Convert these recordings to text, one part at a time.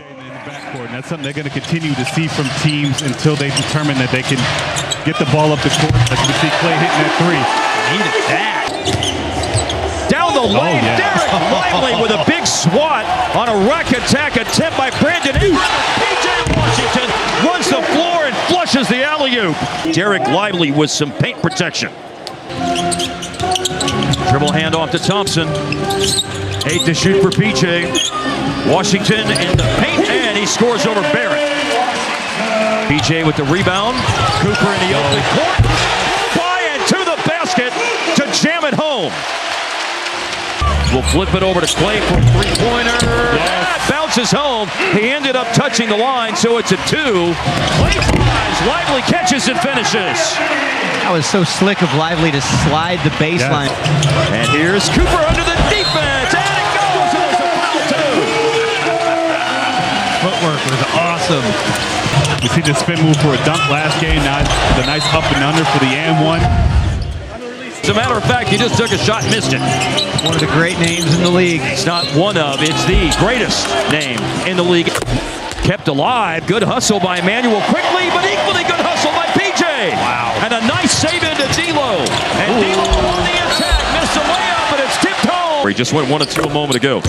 in the backcourt, and that's something they're going to continue to see from teams until they determine that they can get the ball up the court. As you can see Clay hitting that three. Needed that. Down the lane, Derek Lively with a big swat on a rack attack attempt by Brandon Ingram. P.J. Washington runs the floor and flushes the alley-oop. Derek Lively with some paint protection. Dribble handoff to Thompson. 8 to shoot for P.J. Washington in the paint, and he scores over Barrett. P.J. with the rebound. Cooper in the open court. By and to the basket to jam it home. We'll flip it over to Clay for a three-pointer. That bounces home. He ended up touching the line, so it's a 2. Clay flies. Lively catches and finishes. That was so slick of Lively to slide the baseline. Yes. And here's Cooper under the defense, and it goes, and it's a foul 2. Footwork was awesome. You see the spin move for a dunk last game. Now the nice up and under for the and one. As a matter of fact, he just took a shot and missed it. One of the great names in the league. It's not one of, it's the greatest name in the league. Kept alive, good hustle by Emmanuel quickly, but equally good hustle by PJ. Wow. And a nice save into D'Lo. And D'Lo on the attack, missed a layup, but it's tipped home. He just went 1 and 2 a moment ago.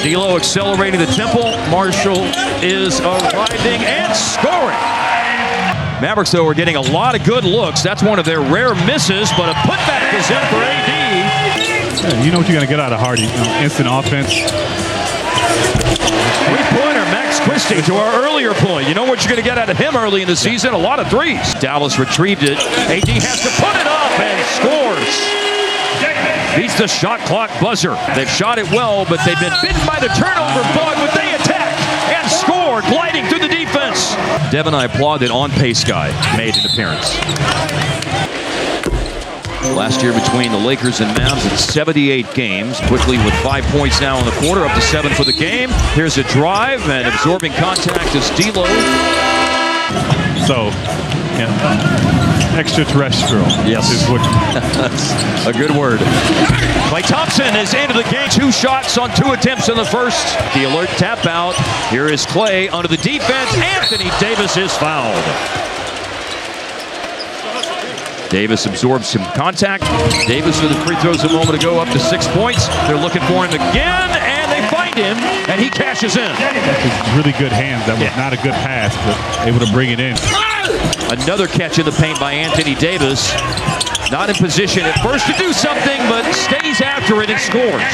D'Lo accelerating the tempo. Marshall is arriving and scoring. Mavericks, though, are getting a lot of good looks. That's one of their rare misses, but a putback is in for AD. Yeah, you know what you're going to get out of Hardy. Instant offense. Three-pointer, Max Christie, to our earlier point. You know what you're going to get out of him early in the season? A lot of threes. Dallas retrieved it. AD has to put it up and scores. Beats the shot clock buzzer. They've shot it well, but they've been bitten by the turnover bug, but they attack and score, gliding through the defense. Devin, I applaud that on-pace guy made an appearance. Last year between the Lakers and Mavs, it's 78 games. Quickly with 5 points now in the quarter, up to 7 for the game. Here's a drive, and absorbing contact is D'Lo. So, yeah, extraterrestrial. Yes. Is what That's a good word. Klay Thompson is into the game. 2 shots on 2 attempts in the first. The alert tap out. Here is Klay under the defense. Anthony Davis is fouled. Davis absorbs some contact. Davis with the free throws a moment ago, up to 6 points. They're looking for him again, and they find him, and he cashes in. That's really good hands. That was not a good pass, but able to bring it in. Another catch in the paint by Anthony Davis. Not in position at first to do something, but stays after it and scores.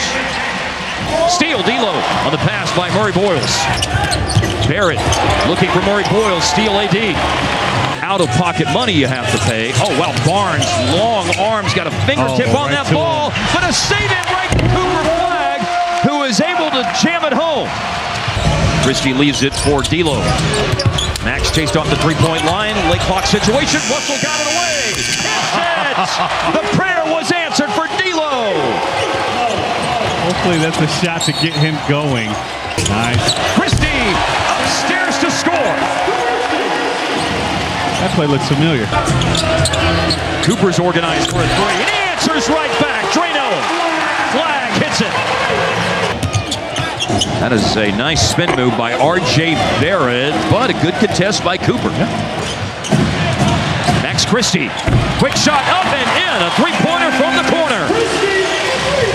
Steal, D'Lo on the pass by Murray Boyles. Barrett looking for Murray Boyles, steal AD. Out-of-pocket money you have to pay. Oh, well, Barnes, long arms, got a fingertip on that ball, but a save-in right to Cooper Flagg, who is able to jam it home. Christie leaves it for D'Lo. Max chased off the three-point line. Late clock situation. Russell got it away. The prayer was answered for D'Lo. Hopefully that's a shot to get him going. Nice. Christie upstairs to score. That play looks familiar. Cooper's organized for a three. And he answers right back. Drano. Flagg hits it. That is a nice spin move by R.J. Barrett, but a good contest by Cooper. Max Christie. Quick shot up and in. A three-pointer from the corner.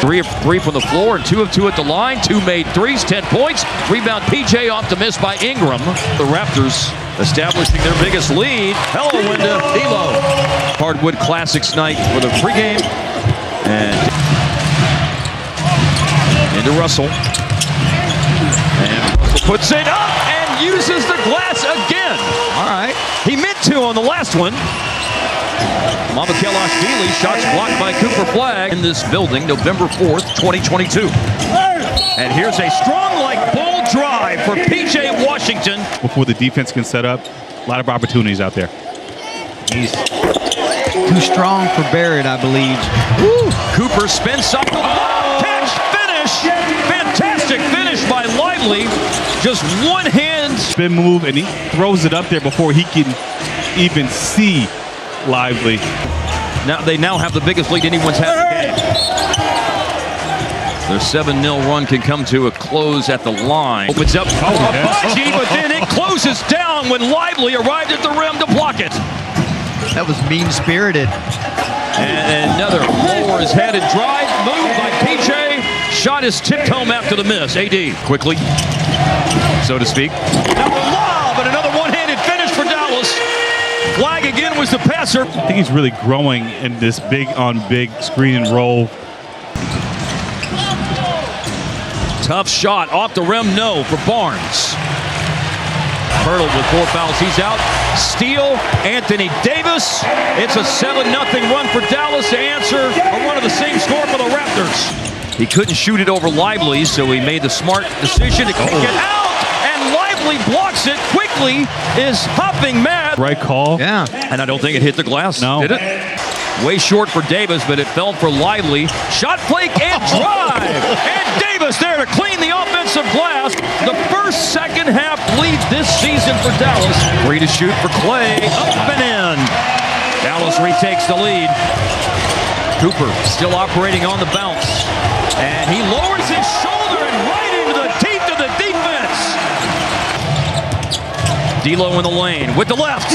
3 of 3 from the floor and 2 of 2 at the line. 2 made threes, 10 points. Rebound PJ off the miss by Ingram. The Raptors establishing their biggest lead. Hello, Winda. D'Lo. Hardwood Classics night for the pregame. And into Russell. And Russell puts it up and uses the glass again. All right. He meant to on the last one. Mavericks shots blocked by Cooper Flagg in this building, November 4th, 2022. And here's a strong like bull drive for P.J. Washington. Before the defense can set up, a lot of opportunities out there. He's too strong for Barrett, I believe. Woo. Cooper spins up the ball. Catch, finish. Fantastic finish by Lively. Just one hand. Spin move, and he throws it up there before he can even see Lively. Now they have the biggest lead anyone's had in the game. Their 7-0 run can come to a close at the line. Opens up Abaji, but then it closes down when Lively arrived at the rim to block it. That was mean-spirited. And another lower his head and drive move by PJ. Shot is tipped home after the miss. AD quickly, so to speak. Another lob and another one-handed finish for Dallas. Flagg again was the passer. I think he's really growing in this big-on-big screen and roll. Tough shot off the rim, no for Barnes. Hurdle with 4 fouls, he's out. Steal, Anthony Davis. It's a 7-0 run for Dallas to answer a run of the same score for the Raptors. He couldn't shoot it over Lively, so he made the smart decision to kick it out, and Lively blocks it quickly, is hopping mad. Right call. Yeah. And I don't think it hit the glass, no. Did it? Way short for Davis, but it fell for Lively. Shot fake and drive! And Davis there to clean the offensive glass. The first second half lead this season for Dallas. Free to shoot for Clay, up and in. Dallas retakes the lead. Cooper still operating on the bounce. And he lowers his shoulder and right into the teeth of the defense. D'Lo in the lane with the left.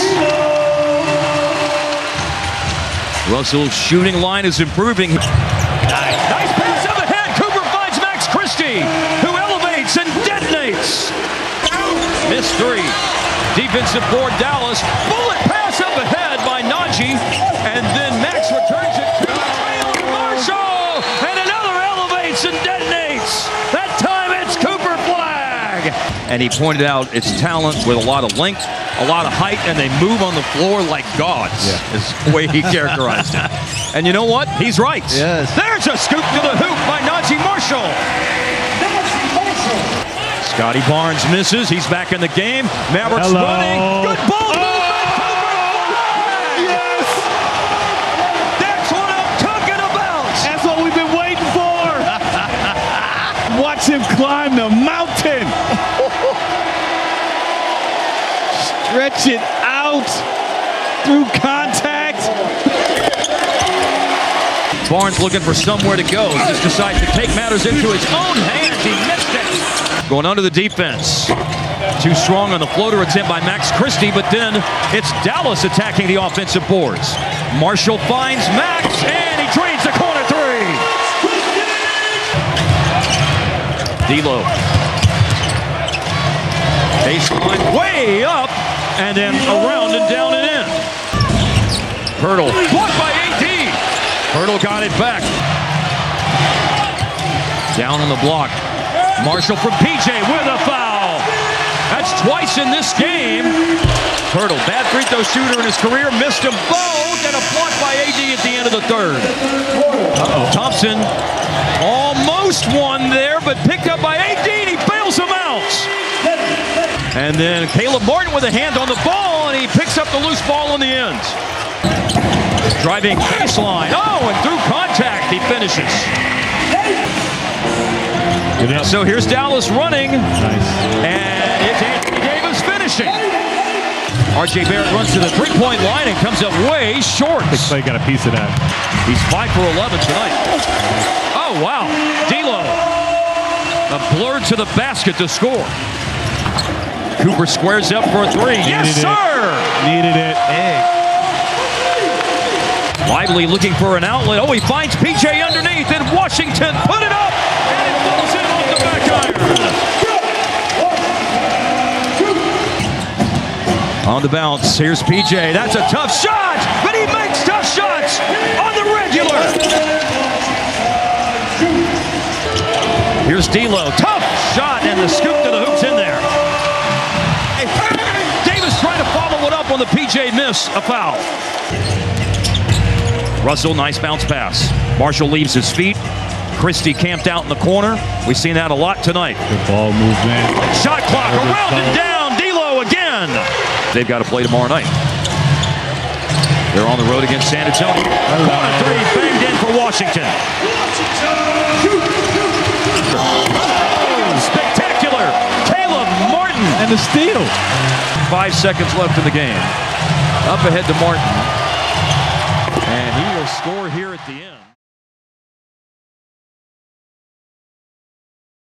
Russell's shooting line is improving. Nice pass up ahead. Cooper finds Max Christie, who elevates and detonates. Missed 3. Defensive board Dallas. Bullet pass up ahead by Najee. And then Max returns it to Taylor Marshall. And another elevates and detonates. That time it's Cooper Flagg. And he pointed out its talent with a lot of length, a lot of height, and they move on the floor like gods, is the way he characterized it. And you know what? He's right. Yes. There's a scoop to the hoop by Najee Marshall. Scotty Barnes misses. He's back in the game. Mavericks running. Good ball movement. Yes! That's what I'm talking about. That's what we've been waiting for. Watch him climb the mountain. Stretch it out through contact. Barnes looking for somewhere to go. Just decides to take matters into his own hands. He missed it. Going under the defense. Too strong on the floater attempt by Max Christie, but then it's Dallas attacking the offensive boards. Marshall finds Max, and he drains the corner 3. D'Lo. Baseline way up, and then around and down and in. Hurdle blocked by AD. Hurdle got it back. Down on the block. Marshall from PJ with a foul. That's twice in this game. Hurdle, bad free throw shooter in his career, missed them both, and a block by AD at the end of the 3rd. Thompson almost won there, but picked up by AD, and he bails him out. And then Caleb Martin with a hand on the ball, and he picks up the loose ball on the end. Driving baseline. Oh, and through contact, he finishes. So here's Dallas running. Nice. And it's Anthony Davis finishing. R.J. Barrett runs to the three-point line and comes up way short. I think Clay got a piece of that. He's 5 for 11 tonight. Oh, wow. D'Lo. A blur to the basket to score. Cooper squares up for a 3. Yes, sir! Needed it. Hey. Lively looking for an outlet. Oh, he finds PJ underneath, and Washington put it up, and it falls in off the back iron. On the bounce, here's PJ. That's a tough shot, but he makes tough shots on the regular. Here's D'Lo. Tough shot, and the scoop to the hoop's in there. Davis trying to follow it up on the PJ miss, a foul. Russell, nice bounce pass. Marshall leaves his feet. Christie camped out in the corner. We've seen that a lot tonight. Good ball movement. Shot clock around and down. D'Lo again. They've got to play tomorrow night. They're on the road against San Antonio. Corner 3 banged in for Washington. Oh, spectacular. Caleb Martin. And the steal. 5 seconds left in the game. Up ahead to Martin.